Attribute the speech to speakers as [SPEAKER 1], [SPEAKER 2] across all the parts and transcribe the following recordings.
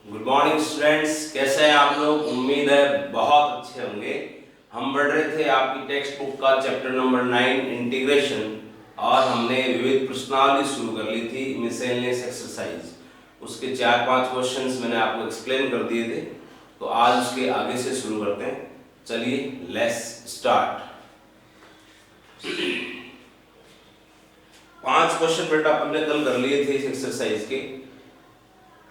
[SPEAKER 1] Good morning students, कैसे हैं आप लोग। उम्मीद है बहुत अच्छे होंगे। हम बढ़ रहे थे आपकी टेक्स्ट बुक का चैप्टर नंबर 9 इंटीग्रेशन, और हमने विविध प्रश्नावली शुरू कर ली थी मिसलेनियस एक्सरसाइज। उसके 4-5 क्वेश्चंस मैंने आपको एक्सप्लेन कर दिए थे, तो आज उसके आगे से शुरू करते हैं। चलिए लेट्स स्टार्ट। 5 क्वेश्चन बेटा अपन ने कल कर लिए थे इस एक्सरसाइज के।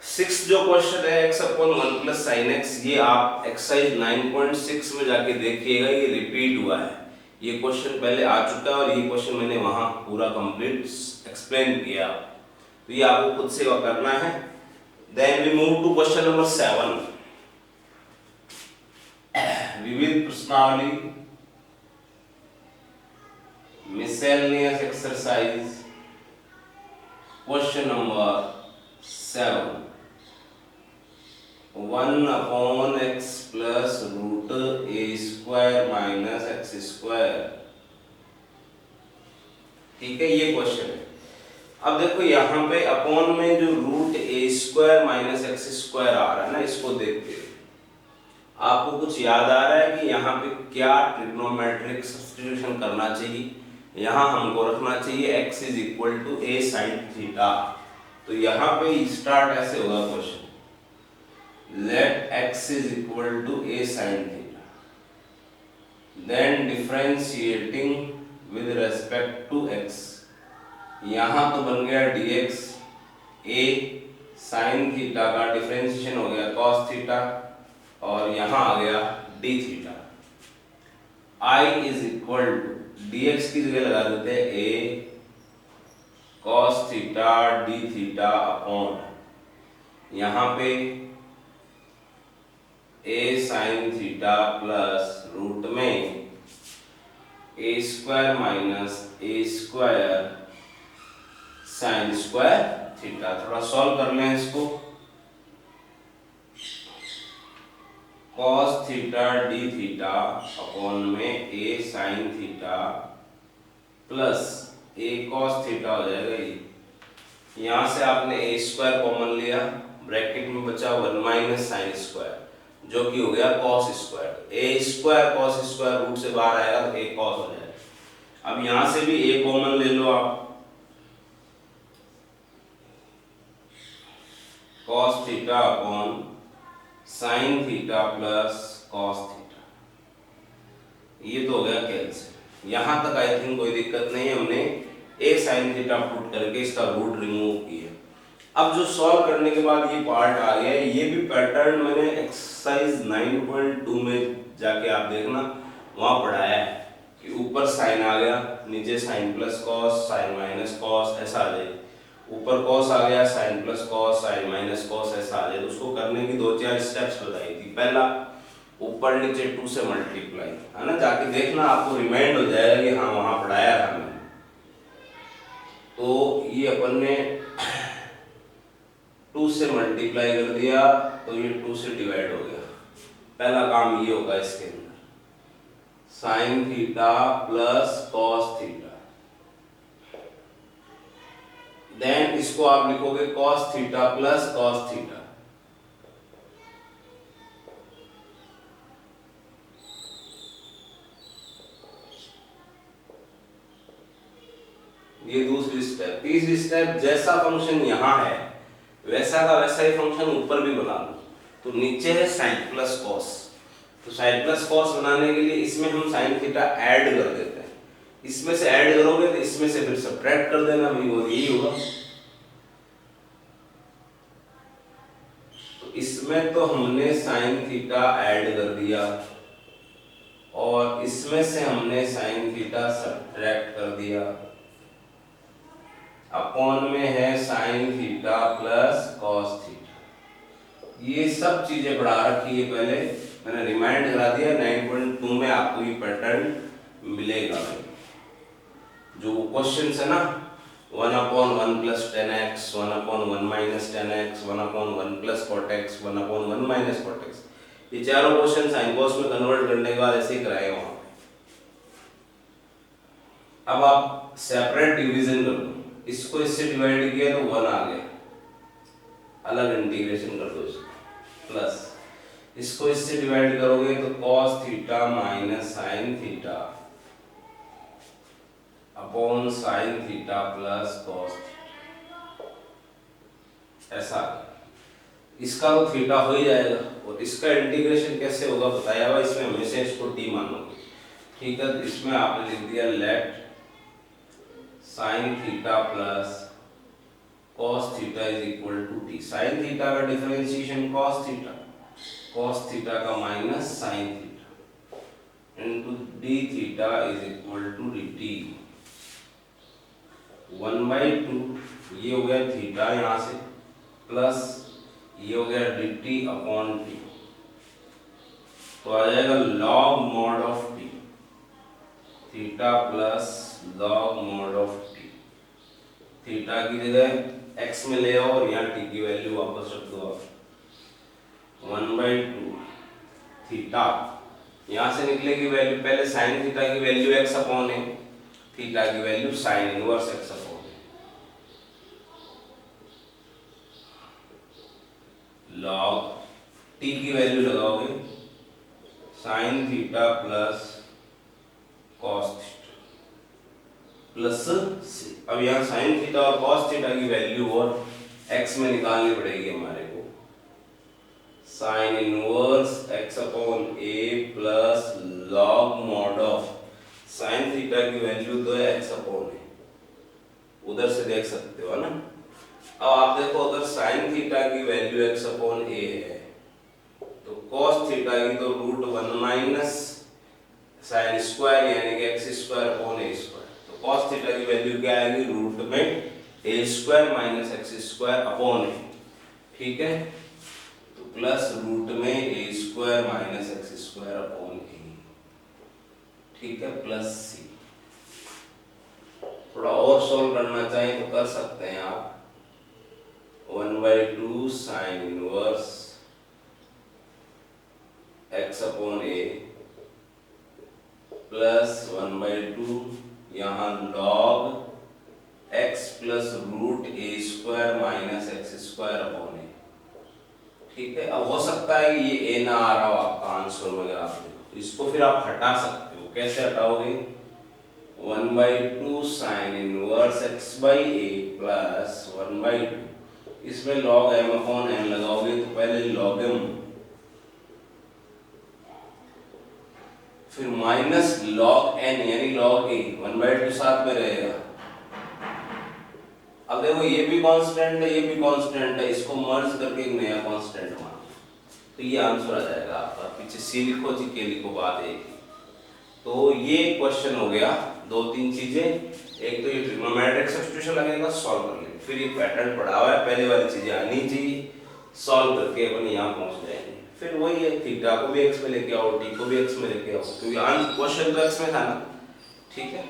[SPEAKER 1] 6 जो क्वेश्चन है x upon 1 plus sine x, ये आप एक्सरसाइज 9.6 में जाके देखिएगा, ये रिपीट हुआ है। ये क्वेश्चन पहले आ चुका है और ये क्वेश्चन मैंने वहां पूरा कंप्लीट एक्सप्लेन किया, तो ये आपको खुद से करना है। Then we move to question number 7, विविध प्रश्नावली miscellaneous exercise question number 7, 1 upon x plus root a square minus x square. ठीक है, ये क्वेश्चन है। अब देखो यहाँ पे अपॉन में जो root a square minus x square आ रहा है ना, इसको देखते हैं आपको कुछ याद आ रहा है कि यहाँ पे क्या ट्रिग्नोमेट्रिक सब्स्टिट्यूशन करना चाहिए। यहाँ हमको रखना चाहिए x is equal to a sine theta. तो यहाँ पे स्टार्ट ऐसे होगा question, let x is equal to a sin theta, then differentiating with respect to x, यहाँ तो बन गया dx, a sin थीटा का डिफरेंशिएशन हो गया cos थीटा, और यहाँ आ गया d theta. I is equal to dx की जगह लगा देते हैं a cos theta d theta upon यहाँ पे a sin theta plus root में a square minus a square sine square theta. थोड़ा सॉल्व कर लें इसको। cos theta d theta upon में a sin theta plus a cos theta हो जाएगा। ये यहाँ से आपने a स्क्वायर कॉमन लिया, ब्रैकेट में बचा 1 माइनस साइन स्क्वायर जो कि हो गया cos square. a square cos square root से बाहर आएगा तो a cos हो जाएगा। अब यहाँ से भी a कॉमन ले लो आप, cos theta upon sine theta plus cos theta, ये तो हो गया कैंसिल। यहाँ तक आई थिंक कोई दिक्कत नहीं है, हमने a साइन थीटा पुट करके इसका रूट रिमूव किया। अब जो सॉल्व करने के बाद ये पार्ट आ गया, ये भी पैटर्न मैंने एक्सरसाइज 9.2 में जाके आप देखना, वहां पढ़ाया है कि ऊपर साइन आ गया, नीचे sine plus cos, sine minus cos, ऐसा आ जाए। ऊपर कॉस आ गया, sine plus cos, sine minus cos, ऐसा आ जाए। तो उसको करने की 2-4 स्टेप्स बताई थी। पहला, ऊपर नीचे 2 से मल्टीप्लाई, है ना, जाके देखना आपको रिमाइंड हो जाएगा कि हाँ वहां पढ़ाया था मैंने। तो ये अपन ने 2 से मल्टीप्लाई कर दिया तो ये 2 से डिवाइड हो गया। पहला काम ये होगा इसके अंदर, sine theta plus cos theta. Then इसको आप लिखोगे cos theta plus cos theta. ये दूसरी स्टेप। तीसरी स्टेप, जैसा फंक्शन यहाँ है वैसा का वैसा ही फंक्शन ऊपर भी बना लो। तो नीचे है साइन प्लस कॉस, तो साइन प्लस कॉस बनाने के लिए इसमें हम साइन थीटा ऐड कर देते हैं। इसमें से ऐड करोगे तो इसमें से फिर सब्ट्रैक्ट कर देना, भी वो यही होगा। तो इसमें तो हमने साइन थीटा ऐड कर दिया और इसमें से हमने साइन थीटा सब्ट्रैक्ट कर दिया। अपॉन में है sign theta plus cos theta. ये सब चीजें पढ़ा रखी है पहले, मैंने रिमाइंड करा दिया। 9.2 में आपको ये पैटर्न मिलेगा। जो क्वेश्चन है ना, 1 upon 1 plus 10x, 1 upon 1 minus 10x, 1 upon 1 plus cot x, 1 upon 1 minus cot x, ये चारों क्वेश्चन साइन कॉस में कन्वर्ट करने के बाद ऐसे ही कराए वहां। अब आप सेपरेट डिवीजन कर लो, इसको इससे डिवाइड किया तो 1 आ गया, अलग इंटीग्रेशन कर दो इसको। प्लस इसको इससे डिवाइड करोगे तो cos theta minus sine theta upon sine theta plus cos theta, ऐसा इसका तो थीटा हो ही जाएगा। और इसका इंटीग्रेशन कैसे होगा बताया हुआ, इसमें हमेशा इसको t मानोगे, ठीक है। तो इसमें आपने लिख दिया let sine theta plus cos theta is equal to t। Sine theta का डिफरेंशिएशन cos थीटा का minus sine theta into d theta is equal to dt। 1/2 ये हो गया थीटा यहाँ से, प्लस ये हो गया dt अपॉन t, तो आ जाएगा log mod of t, theta plus log mod of t। Theta की जगह x में ले आओ और यहाँ t की वैल्यू वापस रख दो आप। 1/2 थीटा यहाँ से निकलेगी वैल्यू, पहले साइन थीटा की वैल्यू x अपॉन है, थीटा की value sign inverse x upon है, log t की वैल्यू लगाओगे sign theta plus cos theta plus, अब यहाँ साइन थीटा और cos थीटा की वैल्यू और x में निकालनी पड़ेगी हमारे को। Sign inverse x upon a plus log mod of sine theta की वैल्यू तो है x अपॉन a, उधर से देख सकते हो ना। अब आप देखो अगर साइन थीटा की वैल्यू x अपॉन a है तो cos थीटा की तो √1 माइनस साइन स्क्वायर यानी कि x square upon a square, तो cos थीटा की वैल्यू क्या आएगी, रूट में a square minus x square upon a, ठीक है। तो प्लस रूट में a square minus x square upon a, ठीक है, प्लस c। थोड़ा और सॉल्व करना चाहें तो कर सकते हैं आप। 1/2 sine inverse x upon a plus 1/2 यहाँ log x plus root a square minus x square upon a, ठीक है। अब हो सकता है कि ये a ना आ रहा हो आपका आंसर में, अगर आप देखो इसको फिर आप हटा सकते हो। कैसे हटाओगे, 1/2 sine inverse x by a plus 1/2, इसमें log m अपॉन n लगाओगे तो पहले log m फिर माइनस log n यानी log a, 1/2 साथ में रहेगा। अब देखो ये भी कांस्टेंट है, ये भी कांस्टेंट है, इसको मर्ज करके एक नया कांस्टेंट मान, तो ये आंसर आ जाएगा आपका। पीछे सी लिखो जी के लिखो, बात एक। तो ये क्वेश्चन हो गया, दो तीन चीजें, एक तो ये ट्रिग्नोमेट्रिक सब्स्टिट्यूशन लगेगा, सॉल्व कर लेंगे। फिर ये पैटर्न पढ़ा हुआ है, पहले वाली चीजें आनी चाहिए, सॉल्व करके अपन यहाँ पहुंच जाएंगे। फिर वही है, थीटा को भी x में लेके आओ, t को भी x में लेके आओ, क्योंकि क्वेश्चन तो x में था ना, ठीक है।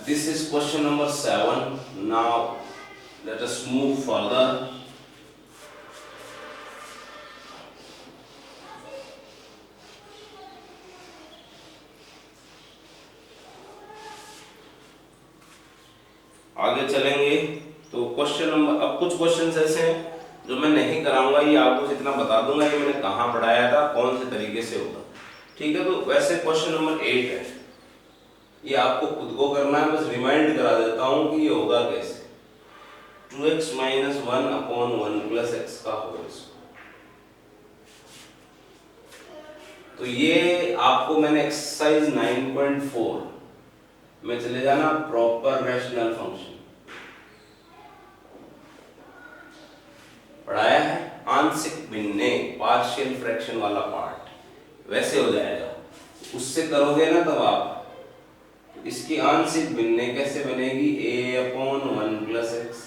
[SPEAKER 1] This is question number 7। Now let us move further. आगे चलेंगे तो क्वेश्चन नंबर, अब कुछ क्वेश्चन ऐसे हैं जो मैं नहीं कराऊंगा, ये आपको जितना बता दूंगा ये मैंने कहाँ पढ़ाया था, कौन से तरीके से होगा, ठीक है। तो वैसे क्वेश्चन नंबर 8 है, ये आपको खुद को करना है, बस रिमाइंड करा देता हूँ कि ये होगा कैसे। 2x minus 1 upon 1 plus x का होल स्क्वायर। तो ये आपको मैंने एक्सरसाइज 9.4 में चले जाना, प्रॉपर रैशनल फंक्शन पढ़ाया है, आंशिक भिन्ने पार्शियल फ्रैक्शन वाला पार्ट वैसे हो जाएगा, उससे करोगे ना तब आप। इसकी आंशिक भिन्ने कैसे बनेगी, a upon 1 plus x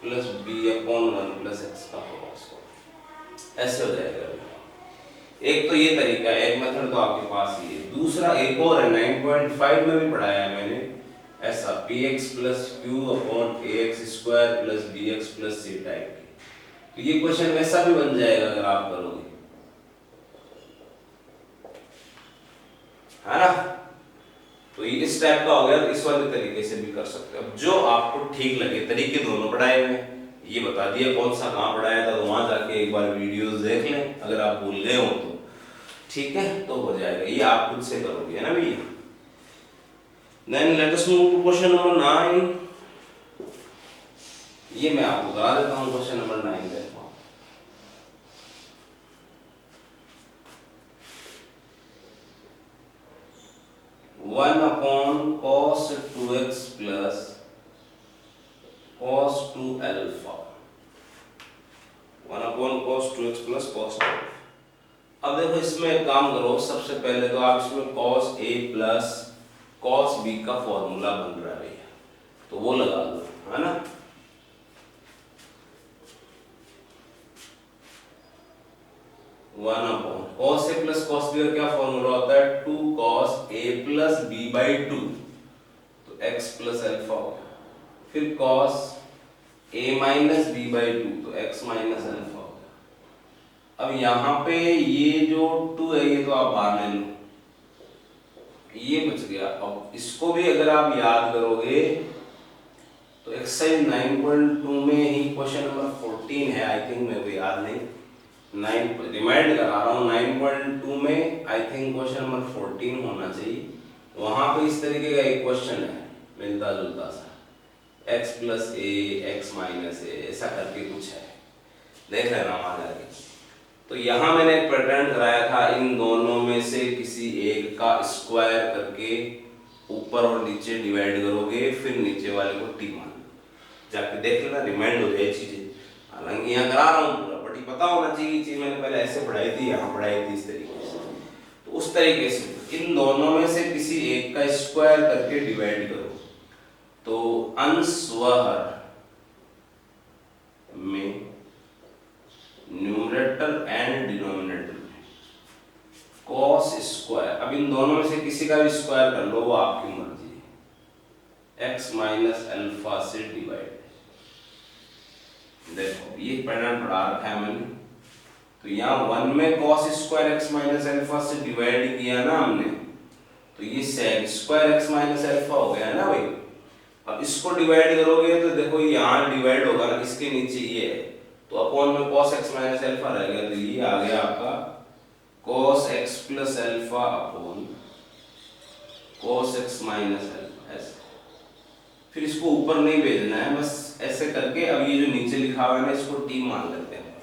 [SPEAKER 1] plus b upon 1 plus x का होल स्क्वायर, ऐसे हो जाएगा। एक तो ये तरीका है, एक मेथड तो आपके पास ही है। दूसरा एक और है, 9.5 में भी पढ़ाया है मैंने, ऐसा px plus q upon ax square plus bx plus c type की। तो ये क्वेश्चन वैसा भी बन जाएगा अगर आप करोगे, है ना। तो ये इस टाइप का हो गया, तो इस वाले तरीके से भी कर सकते हो, जो आपको ठीक लगे। तरीके दोनों पढ़ाए हुए, ये बता दिया कौन सा कहाँ पढ़ाया था, तो वहां जाके एक बार वीडियोस देख लें अगर आप भूल गए हो तो, ठीक है, तो हो जाएगा। ये आप खुद से करोगे, है ना भैया। Then let us move to question number 9। ये मैं आपको करा देता हूँ क्वेश्चन नंबर 9 देखो। 1 upon cos 2x plus cos 2 alpha, 1 upon cos 2x plus cos 2। अब देखो इसमें एक काम करो, सबसे पहले तो आप इसमें cos a plus cos b का फॉर्मूला बन रहा है, तो वो लगा दो, है ना। One upon cos a plus cos b का क्या फॉर्मूला होता है, 2 cos a plus b by 2, तो x प्लस अल्फा हो गया। फिर cos a minus b by 2, तो x माइनस अल्फा हो गया। अब यहाँ पे ये जो 2 है ये तो आप बाहर ले लो, ये बच गया। अब इसको भी अगर आप याद करोगे तो एक्सरसाइज 9.2 में ही क्वेश्चन नंबर 14 है, आई थिंक, मेरे को याद नहीं, 9 रिमाइंड करा रहा हूँ, 9.2 में आई थिंक क्वेश्चन नंबर 14 होना चाहिए। वहां पे इस तरीके का एक क्वेश्चन है मिलता जुलता सा, x प्लस ए एक्स माइनस ए, ऐसा करके कुछ है, देख लेना वहां जाके। तो यहाँ मैंने एक पैटर्न कराया था, इन दोनों में से किसी एक का स्क्वायर करके ऊपर और नीचे डिवाइड करोगे, फिर नीचे वाले को टी मान जाके देख लेना, रिमाइंड हो जाए चीजें। हालांकि यहाँ करा रहा हूँ पूरा, बट ये पता होना चाहिए चीज मैंने पहले ऐसे पढ़ाई थी, यहाँ पढ़ाई थी इस तरीके से। तो उस तरीके से इन दोनों में से किसी एक का स्क्वायर करके डिवाइड करो, तो अंश व हर में न्यूमरेटर एंड डिनोमिनेटर में cos स्क्वायर, अब इन दोनों में से किसी का भी स्क्वायर कर लो, वो आपकी मर्जी है, x माइनस अल्फा से डिवाइड। देखो ये पैटर्न पढ़ा रखा है मैंने, तो यहाँ 1 में cos square x minus alpha से डिवाइड किया ना हमने, तो ये sec square x minus alpha हो गया ना भाई। अब इसको डिवाइड करोगे तो देखो यहाँ डिवाइड होगा ना, इसके नीचे ये है, तो अपॉन में cos x माइनस अल्फा रह गया, तो ये आ गया आपका cos x plus alpha upon cos x minus alpha, ऐसे। फिर इसको ऊपर नहीं भेजना है, बस ऐसे करके। अब ये जो नीचे लिखा हुआ है ना, इसको t मान लेते हैं,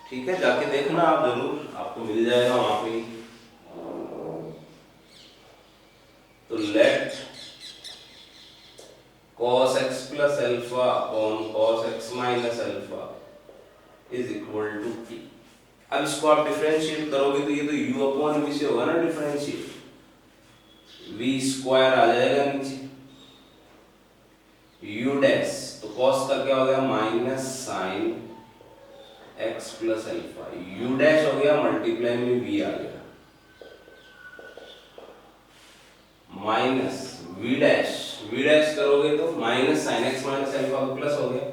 [SPEAKER 1] ठीक है, जाके देखना आप जरूर, आपको मिल जाएगा वहां पे। तो let cos x plus alpha upon cos x minus alpha is equal to p। अब इसको आप डिफरेंशिएट करोगे तो ये तो u अपॉन v से होगा ना डिफरेंशिएट, v स्क्वायर आ जाएगा नीचे, u डैश, तो cos का क्या हो गया minus sine x plus alpha, u dash हो गया मल्टीप्लाई में v आ गया, minus v dash, v dash करोगे तो minus sine x minus alpha का प्लस हो गया,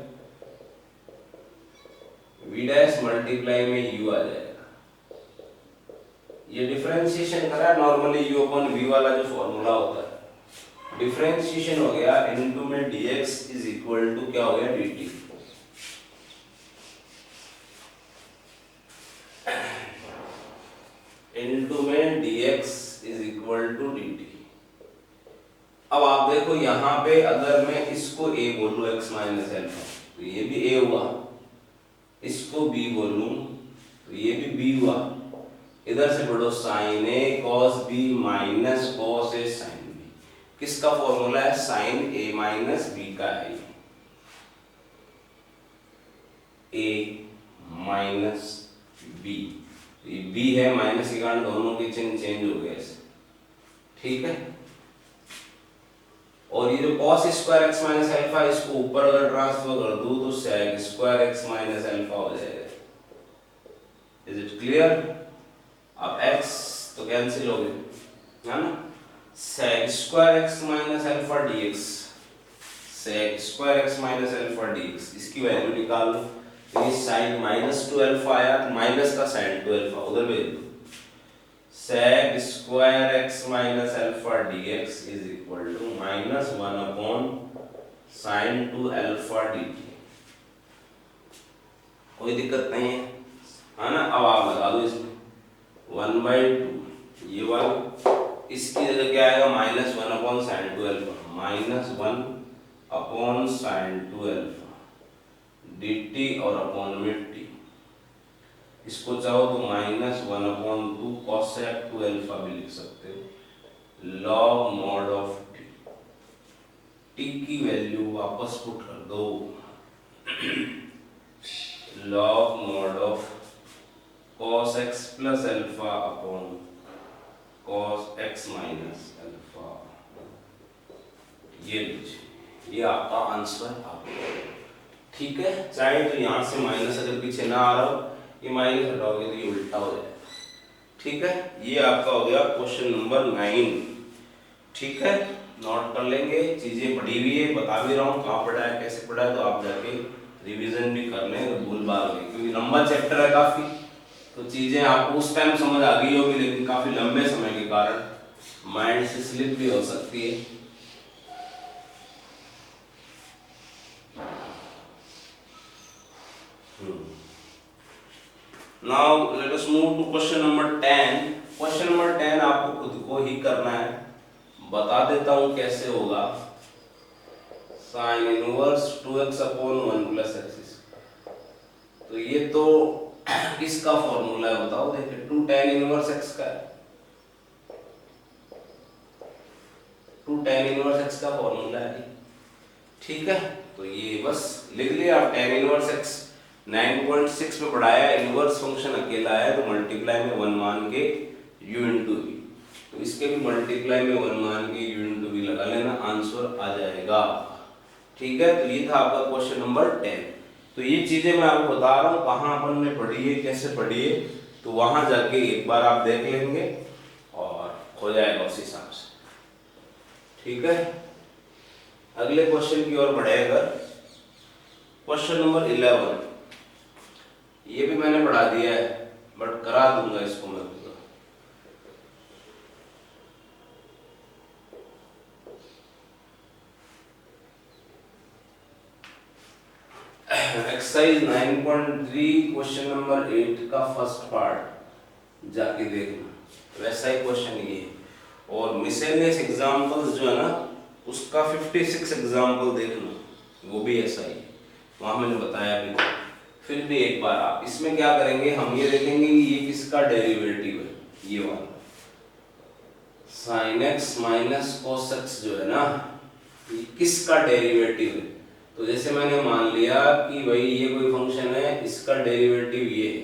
[SPEAKER 1] v डैश मल्टीप्लाई में u आ जाएगा। ये डिफरेंशिएशन करा, नॉर्मली u अपॉन v वाला जो फॉर्मूला होता है, डिफरेंशिएशन हो गया, इनटू में dx इज इक्वल टू क्या हो गया dt, इनटू में dx is equal to dt। अब आप देखो यहाँ पे अगर मैं इसको a बोलूं x माइनस अल्फा, तो ये भी a हुआ, इसको b बोलूं तो ये भी b हुआ, इधर से बढ़ो sine a cos b minus cos a sine b, किसका फॉर्मूला है, साइन a माइनस b का है, a माइनस b, ये b है माइनस के कारण दोनों के चिन्ह चेंज हो गए, ठीक है। और ये जो cos square x minus alpha, इसको ऊपर अगर ट्रांसफर कर दूं तो sec square x minus alpha हो जाएगा। Is it clear? अब x तो कैंसिल हो गए, है ना, sec square x minus alpha dx, sec square x minus alpha dx, इसकी वैल्यू निकाल लो, तो ये साइन माइनस 2 अल्फा आया, माइनस का साइन 2 अल्फा उधर भेज दो, sec square x minus alpha dx is equal to minus 1 upon sine 2 alpha dt। कोई दिक्कत नहीं है ना। अब आप लगा दो इसमें 1/2 ये वाला, इसकी जगह क्या आएगा -1/sin2α, -1/sin2α dt और अपॉन में t। इसको चाहो तो -1/2 cos2α भी लिख सकते हो, log mod ऑफ t की वैल्यू वापस पुट कर दो, log mod of cos x plus alpha upon cos x minus alpha, ये लीजिए, ये आपका आंसर आ गया। ठीक है, चाहे तो यहाँ से माइनस अगर पीछे ना आ रहा हो, ये माइनस हटाओगे तो ये उल्टा हो जाएगा। ठीक है, ये आपका हो गया क्वेश्चन नंबर 9। ठीक है, नोट कर लेंगे, चीजें पढ़ी हुई है, बता भी रहा हूँ कहाँ पढ़ा है कैसे पढ़ा है, तो आप जाके रिवीजन भी कर लें तो भूल भाग लें, क्योंकि लंबा चैप्टर है काफी, तो चीजें आपको उस टाइम समझ आ गई होगी, लेकिन काफी लंबे समय के कारण माइंड से स्लिप भी हो सकती है। Now let us move to question number 10. Question number 10 आपको खुद को ही करना है, बता देता हूँ कैसे होगा। sin inverse 2x upon 1 plus x, तो ये तो किसका फॉर्मूला है बताओ, देखिए 2 tan इनवर्स x का है, 2 tan इनवर्स x का फॉर्मूला है। ठीक है, तो ये बस लिख लिया आप, tan इनवर्स x 9.6 पे पढ़ाया, इनवर्स फंक्शन अकेला है तो मल्टीप्लाई में 1 मान के u इंटू v, तो इसके भी मल्टीप्लाई में 1 मान के u इंटू v लगा लेना, आंसर आ जाएगा। ठीक है, तो ये था आपका क्वेश्चन नंबर 10। तो ये चीजें मैं आपको बता रहा हूँ कहाँ अपन ने पढ़ी है, कैसे पढ़ी है, तो वहां जाके एक बार आप देख लेंगे और हो जाएगा उस हिसाब से। ठीक है, अगले क्वेश्चन की ओर बढ़ेगा। क्वेश्चन नंबर 11, ये भी मैंने पढ़ा दिया है बट करा दूंगा इसको मैं पूरा। एक्सरसाइज 9.3 क्वेश्चन नंबर 8 का फर्स्ट पार्ट जाके देखना, वैसा ही क्वेश्चन ये है। और मिसलेनियस एग्जांपल्स जो है ना, उसका 56 एग्जांपल देखना, वो भी ऐसा ही है, वहां मैंने बताया भी। फिर भी एक बार आप इसमें क्या करेंगे, हम ये देखेंगे कि ये किसका डेरिवेटिव है, ये वाला sin x minus cos x जो है ना, ये किसका डेरिवेटिव है। तो जैसे मैंने मान लिया कि भाई ये कोई फंक्शन है, इसका डेरिवेटिव ये है,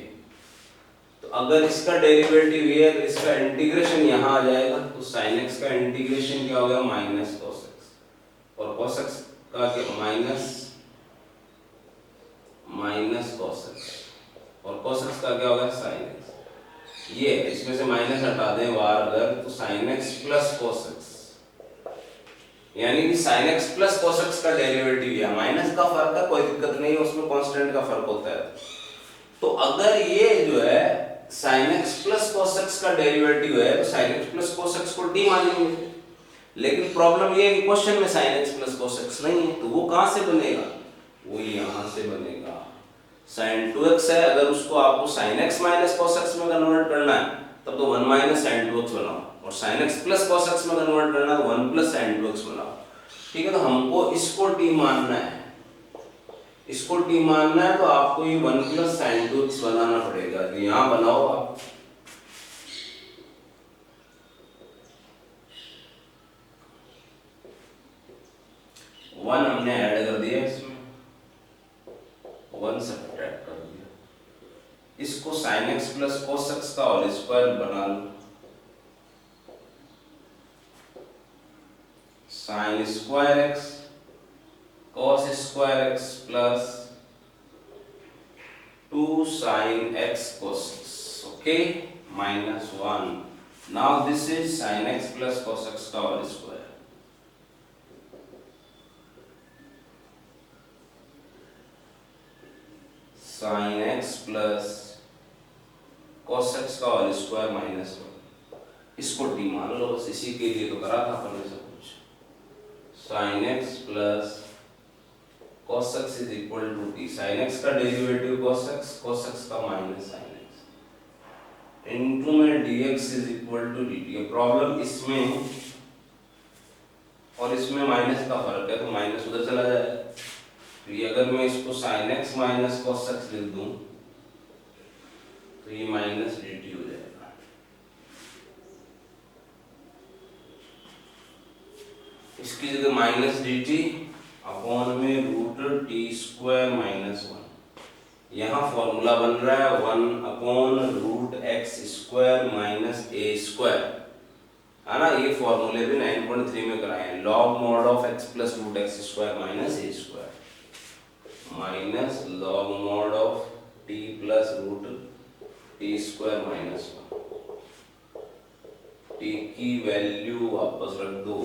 [SPEAKER 1] तो अगर इसका डेरिवेटिव ये है तो इसका इंटीग्रेशन यहाँ आ जाएगा, तो sin x का इंटीग्रेशन क्या हो गया माइनस cos x, और cos x का क्या माइनस cos x, और cos x का क्या होगा sin x। ये इसमें से माइनस हटा दें बार अगर, तो sin x plus cos x, यानी कि sin x plus cos x का डेरिवेटिव है, माइनस का फर्क है, कोई दिक्कत नहीं है, उसमें कांस्टेंट का फर्क होता है। तो अगर ये जो है sin x plus cos x का डेरिवेटिव है, तो sin x plus cos x को t मानेंगे, लेकिन प्रॉब्लम ये है कि क्वेश्चन में sin x plus cos x नहीं है, तो वो कहां से बनेगा, वो यहाँ से बनेगा। sin 2x है, अगर उसको आपको sin x minus cos x में कन्वर्ट करना है तब तो 1 माइनस sin 2x बनाओ, और sin x plus cos x में कन्वर्ट करना है तो 1 प्लस sin 2x बनाओ। ठीक है, तो हमको इसको t मानना है, इसको t मानना है, तो आपको ये 1 प्लस sin 2x बनाना पड़ेगा। तो यहाँ बनाओ आप, 1 हमने ऐड कर दिया, इसमें 1 सब्ट्रैक्ट कर दिया, इसको sin x plus cos x का होल स्क्वायर बना लो, sin square x cos square x plus 2 sin x cos x, okay, minus 1। Now this is sin x plus cos x का whole square, sin x plus cos x का whole square minus 1, इसको t मान लो, बस इसी के लिए तो करा था अपन ने सब कुछ। sin x plus cos x is equal to t, sin x का डेरिवेटिव cos x का माइनस sin x इनटू में dx is equal to dt। ये प्रॉब्लम इसमें और इसमें माइनस का फर्क है, तो माइनस उधर चला जाएगा। तो ये अगर मैं इसको sin x minus cos x लिख दूं तो ये माइनस dt हो जाएगा। इसकी जगह माइनस dt अपॉन में रूट टी स्क्वायर माइनस 1। यहाँ फॉर्मूला बन रहा है 1 upon root x square minus a square, है ना। ये फॉर्मूले भी 9.3 में कराए हैं। Log mod of x plus root x square minus a square minus log mod of t plus root t square minus 1। t की वैल्यू वापस रख दो,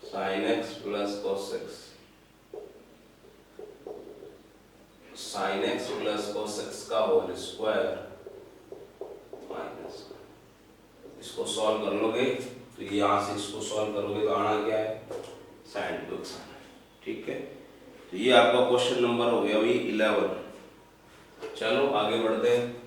[SPEAKER 1] sin x plus cos x, sin x plus cos x का whole square minus. इसको solve कर लोगे तो यहाँ से इसको सॉल्व करोगे तो आना क्या है, sin 2x आना है। ठीक है, तो ये आपका क्वेश्चन नंबर हो गया अभी 11। चलो आगे बढ़ते हैं।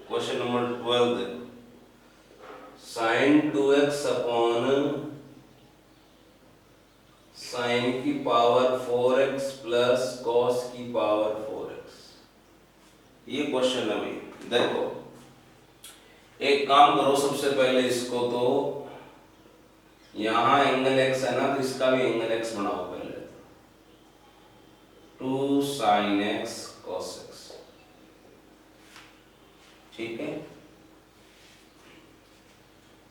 [SPEAKER 1] Question number 12 sin 2x upon sin की पावर 4x प्लस cos की पावर 4x। ये क्वेश्चन है भाई। देखो एक काम करो, सबसे पहले इसको तो यहाँ एंगल x है ना, तो इसका भी एंगल x बनाओ पहले। 2 sin x cos x, ठीक है।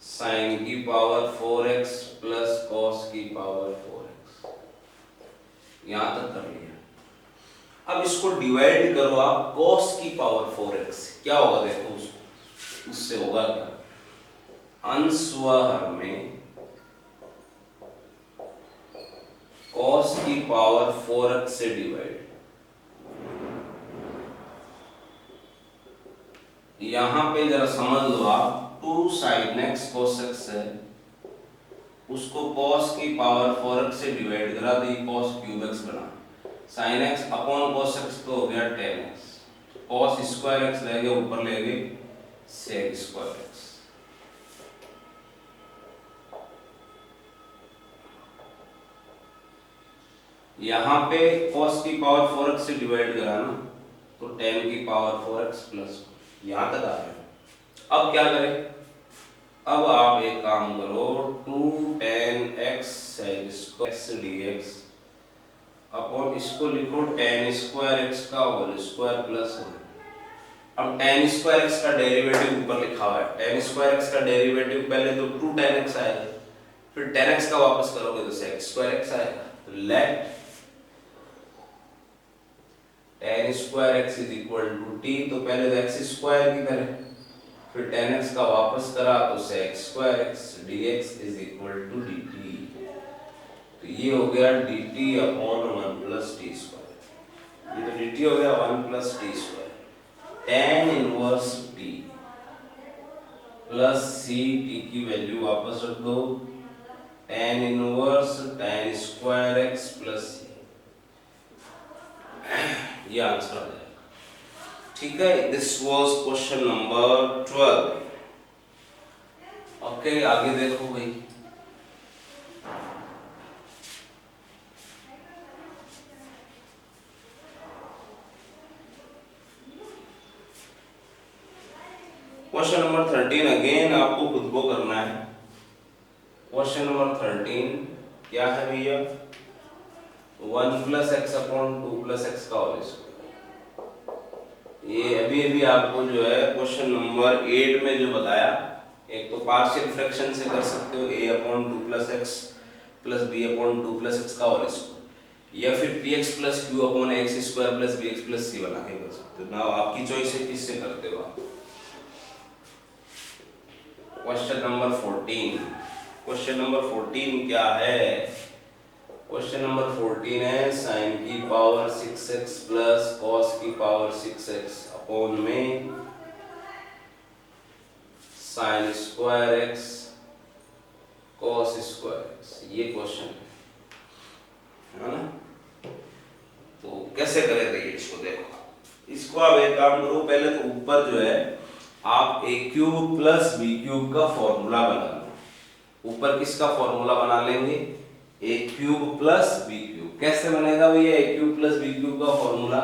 [SPEAKER 1] साइन की पावर 4x प्लस cos की पावर 4x, यहां तक कर लिया। अब इसको डिवाइड करो आप cos की पावर 4x, क्या होगा देखो उसको, उससे होगा क्या, अंश व हर में cos की पावर 4x से डिवाइड। यहां पे जरा समझ लो आप, 2 sin x cos x है, उसको cos की पावर 4x से डिवाइड करा तो ये cos क्यूब x बना। sin x upon cos x तो हो गया tan x, cos square x ले गए ऊपर ले गए sec स्क्वायर x। यहां पे cos की पावर 4x से डिवाइड करा ना, तो tan की पावर 4x प्लस, यहां तक आ गया। अब क्या करें, अब आप एक काम करो, 2 tan x dx अपॉन इसको लिखो tan स्क्वायर x का होल स्क्वायर प्लस। अब tan स्क्वायर x का डेरिवेटिव ऊपर लिखा हुआ है, tan स्क्वायर x का डेरिवेटिव पहले तो 2 tan x आएगा, फिर tan x का वापस करोगे तो sec स्क्वायर x आएगा। तो let tan square x is equal to t, तो पहले तो x स्क्वायर की करें, फिर tan x का वापस करा तो sec square x dx is equal to dt। तो ये हो गया dt upon 1 plus T square. ये तो dt हो गया 1 plus T square, tan inverse t plus c, t की वैल्यू वापस रख दो, tan inverse tan square x plus c, ये आंसर आ जाएगा। ठीक है, this was question number 12। Okay, आगे देखो भाई। क्वेश्चन नंबर 13 अगेन आपको खुद को करना है। क्वेश्चन नंबर 13 क्या है भैया, 1 plus x upon 2 plus x का होल स्क्वायर। ये अभी अभी आपको जो है क्वेश्चन नंबर 8 में जो बताया, एक तो पार्शियल फ्रैक्शन से कर सकते हो a upon 2 plus x plus b upon 2 plus x का होल स्क्वायर, या फिर px plus q upon x square plus bx plus c बना के कर सकते हो। ना आपकी चॉइस है किससे करते हो आप। क्वेश्चन नंबर 14, क्वेश्चन नंबर 14 क्या है, क्वेश्चन नंबर 14 है साइन की पावर 6x प्लस कॉस की पावर 6x अपॉन में sign square x cos square x, ये क्वेश्चन है ना। तो कैसे करें देखिए इसको, देखो इसको आप एक काम करो, पहले तो ऊपर जो है आप a cube plus b cube का फॉर्मूला बना लो। ऊपर किसका फॉर्मूला बना लेंगे, a cube plus b cube. कैसे बनेगा भैया a cube plus b cube का फॉर्मूला,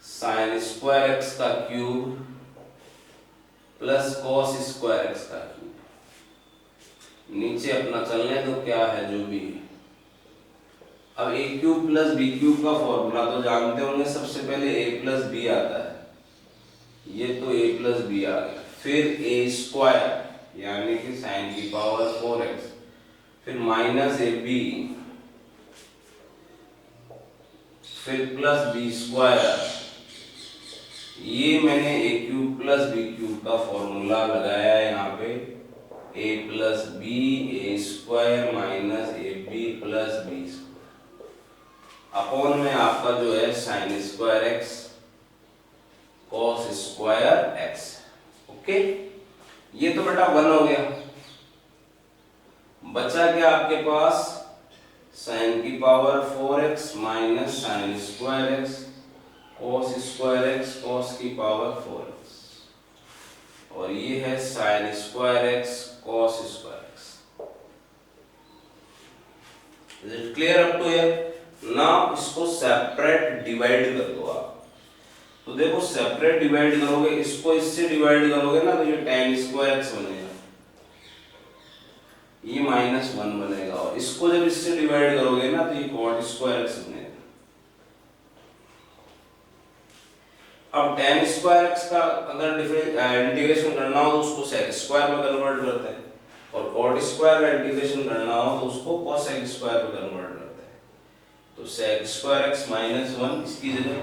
[SPEAKER 1] साइन स्क्वायर x का cube plus cos square x का क्यूब। नीचे अपना चलने तो क्या है जो भी है। अब a cube plus b cube का फॉर्मूला तो जानते होंगे, सबसे पहले a प्लस b आता है, ये तो a प्लस b आ गया, फिर a स्क्वायर यानी कि साइन की पावर 4x, फिर माइनस ab, फिर प्लस b स्क्वायर। ये मैंने a cube plus b cube का फॉर्मूला लगाया है यहाँ पे, a plus b a square minus ab plus b upon में आपका जो है sine square x cos square x। Okay, ये तो बेटा 1 हो गया। बचा क्या आपके पास, साइन की power 4x minus sign square x cos square x cos की पावर 4x, और ये है sine square x cos square x। Is it clear up to here? Now इसको सेपरेट डिवाइड कर दो आप। तो देखो सेपरेट डिवाइड करोगे, इसको इससे डिवाइड करोगे ना तो ये tan स्क्वायर x बनेगा, ये -1 बनेगा, और इसको जब इससे डिवाइड करोगे ना तो ये cot स्क्वायर x बनेगा। अब tan स्क्वायर x का अगर इंटीग्रेशन करना हो तो उसको sec स्क्वायर में कन्वर्ट करते हैं, और cot स्क्वायर का इंटीग्रेशन करना हो तो उसको cosec स्क्वायर में कन्वर्ट करते हैं। तो sec स्क्वायर x -1 इसकी जगह,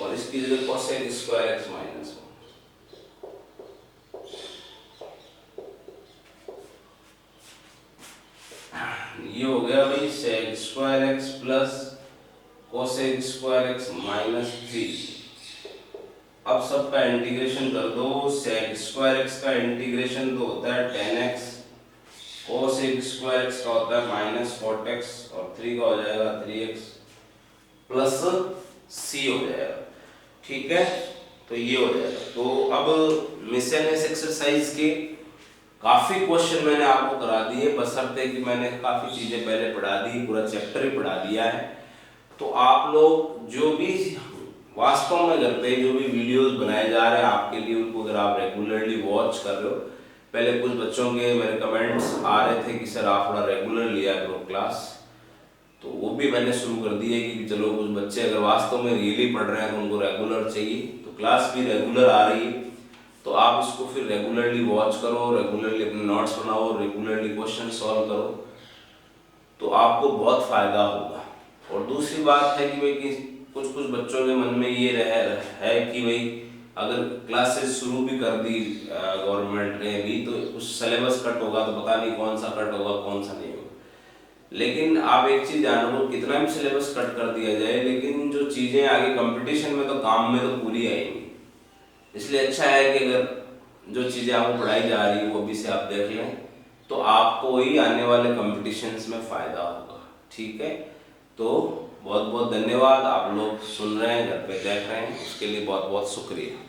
[SPEAKER 1] और इसकी जगह cosec स्क्वायर x -1। ये हो गया भाई sec square x plus cosec square x -3। अब सबका इंटीग्रेशन कर दो। sec स्क्वायर x का इंटीग्रेशन तो होता है tan x, cosec square x का होता है -4x, और 3 का हो जाएगा 3x प्लस c हो जाएगा। ठीक है, तो ये हो जाएगा। तो अब मिसलेनियस एक्सरसाइज के काफी क्वेश्चन मैंने आपको करा दिए, बशर्ते कि मैंने काफी चीजें पहले पढ़ा दी, पूरा चैप्टर ही पढ़ा दिया है। तो आप लोग जो भी वास्तव में घर पे जो भी वीडियोस बनाए जा रहे हैं आपके लिए, उनको अगर आप रेगुलरली वॉच कर रहे हो, पहले कुछ बच्चों के मेरे कमेंट्स आ रहे थे कि सर आप थोड़ा रेगुलर लिया करो क्लास, तो वो भी मैंने शुरू कर दी है कि चलो कुछ बच्चे अगर वास्तव में रियली पढ़ रहे हैं तो उनको रेगुलर चाहिए, तो क्लास भी रेगुलर आ रही है। तो आप इसको फिर रेगुलरली वॉच करो, रेगुलरली अपने नोट्स बनाओ, रेगुलरली क्वेश्चन सॉल्व करो, तो आपको बहुत फायदा होगा। और दूसरी बात है कि भाई कि कुछ बच्चों के मन में ये है कि भाई अगर क्लासेस शुरू भी कर दी गवर्नमेंट ने भी, तो कुछ सिलेबस कट होगा, तो पता नहीं कौन सा कट होगा कौन सा नहीं होगा। लेकिन आप एक चीज जान लो, कितना भी सिलेबस कट कर दिया जाए, लेकिन जो चीजें आगे कंपटीशन में तो काम में तो पूरी आएंगी। इसलिए अच्छा है कि अगर जो चीजें आपको पढ़ाई जा रही है वो भी से आप देख लें, तो आपको ही आने वाले कॉम्पिटिशन्स में फायदा होगा। ठीक है, तो बहुत बहुत धन्यवाद। आप लोग सुन रहे हैं, घर पे देख रहे हैं, उसके लिए बहुत बहुत शुक्रिया।